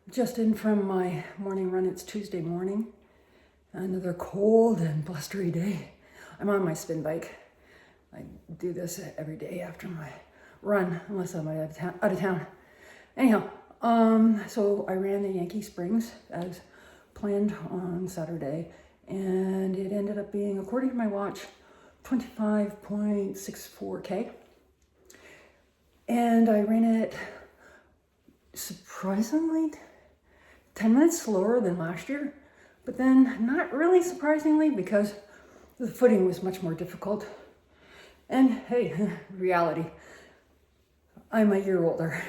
Just in from my morning run. It's Tuesday morning. Another cold and blustery day. I'm on my spin bike. I do this every day after my run, unless I'm out of town. Anyhow, so I ran the Yankee Springs as planned on Saturday, and it ended up being, according to my watch, 25.64K. And I ran it surprisingly 10 minutes slower than last year, but then not really surprisingly because the footing was much more difficult. And hey, reality, I'm a year older.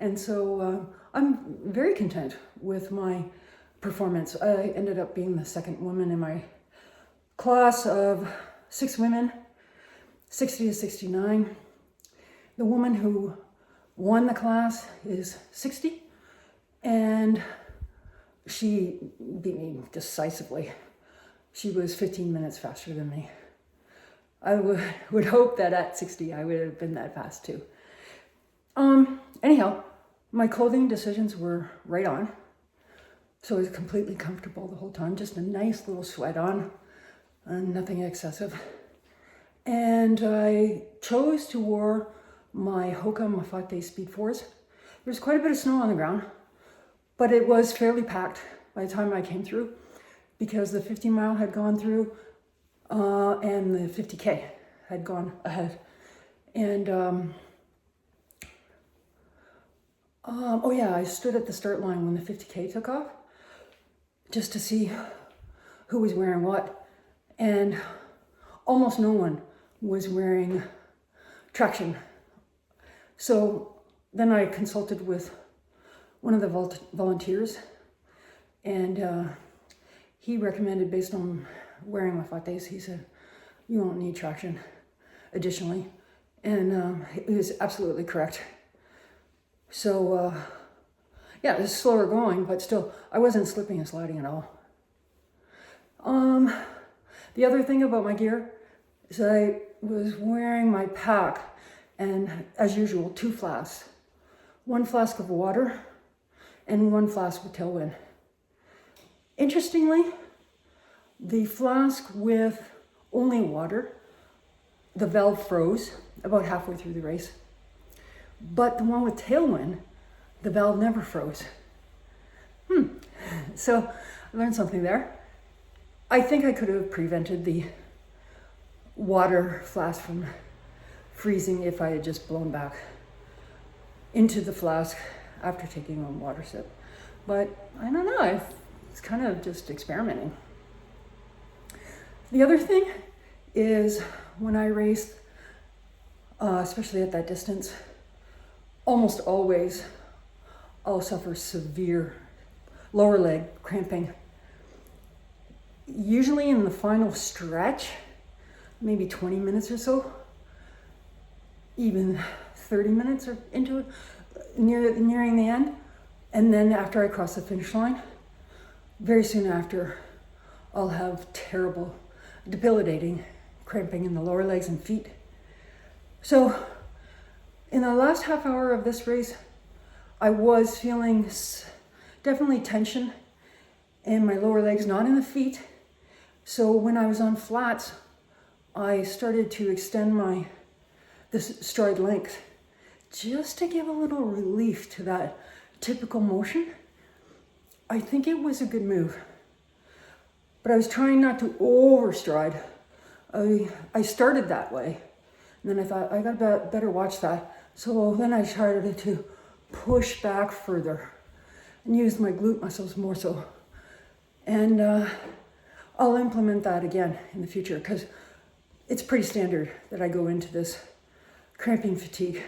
And so I'm very content with my performance. I ended up being the second woman in my class of 6 women, 60 to 69. The woman who won the class is 60, and she beat me decisively. She was 15 minutes faster than me. I would hope that at 60 I would have been that fast too. Anyhow, my clothing decisions were right on. So I was completely comfortable the whole time, just a nice little sweat on, and nothing excessive. And I chose to wear my Hoka Mafate Speed 4s. There's quite a bit of snow on the ground, but it was fairly packed by the time I came through because the 50 mile had gone through and the 50K had gone ahead. And oh yeah, I stood at the start line when the 50K took off just to see who was wearing what, and almost no one was wearing traction. So then I consulted with one of the volunteers, and he recommended, based on wearing Mafates, he said, you won't need traction additionally. And he was absolutely correct. So yeah, it was slower going, but still, I wasn't slipping and sliding at all. The other thing about my gear is I was wearing my pack, and as usual, 2 flasks. 1 flask of water and 1 flask with Tailwind. Interestingly, the flask with only water, the valve froze about halfway through the race. But the one with Tailwind, the valve never froze. So I learned something there. I think I could have prevented the water flask from freezing if I had just blown back into the flask after taking a water sip. But I don't know, it's kind of just experimenting. The other thing is when I race, especially at that distance, almost always I'll suffer severe lower leg cramping. Usually in the final stretch, maybe 20 minutes or so, even 30 minutes or into it, nearing the end. And then after I cross the finish line, very soon after, I'll have terrible, debilitating cramping in the lower legs and feet. So in the last half hour of this race, I was feeling definitely tension in my lower legs, not in the feet. So when I was on flats, I started to extend this stride length just to give a little relief to that typical motion. I think it was a good move, but I was trying not to overstride. I started that way, and then I thought I got better watch that. So then I started to push back further and use my glute muscles more so. And I'll implement that again in the future because it's pretty standard that I go into this cramping fatigue.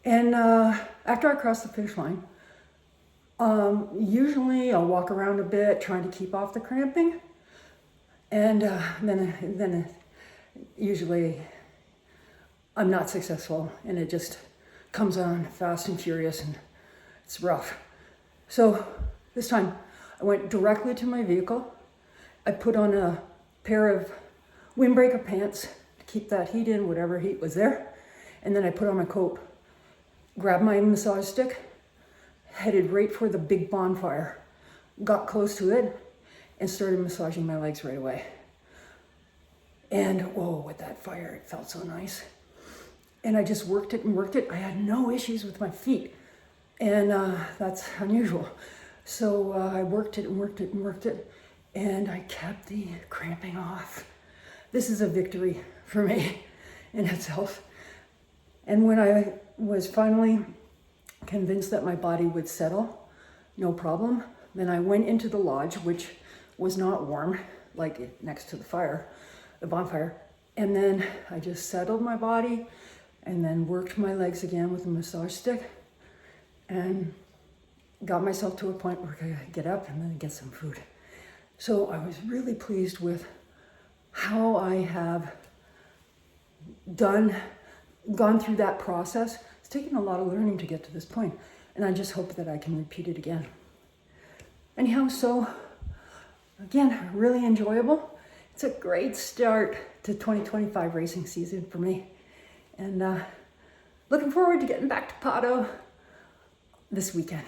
And after I cross the finish line, usually I'll walk around a bit trying to keep off the cramping. And then usually I'm not successful, and it just comes on fast and furious, and it's rough. So this time I went directly to my vehicle. I put on a pair of windbreaker pants to keep that heat in, whatever heat was there. And then I put on my coat, grabbed my massage stick, headed right for the big bonfire, got close to it, and started massaging my legs right away. And whoa, with that fire, it felt so nice. And I just worked it and worked it. I had no issues with my feet. And that's unusual. So I worked it and worked it and worked it. And I kept the cramping off. This is a victory for me in itself. And when I was finally convinced that my body would settle, no problem, then I went into the lodge, which was not warm, like next to the fire, the bonfire. And then I just settled my body and then worked my legs again with a massage stick and got myself to a point where I could get up and then get some food. So I was really pleased with how I have gone through that process. It's taken a lot of learning to get to this point, and I just hope that I can repeat it again. Anyhow, so again, really enjoyable. It's a great start to 2025 racing season for me. And looking forward to getting back to Pato this weekend.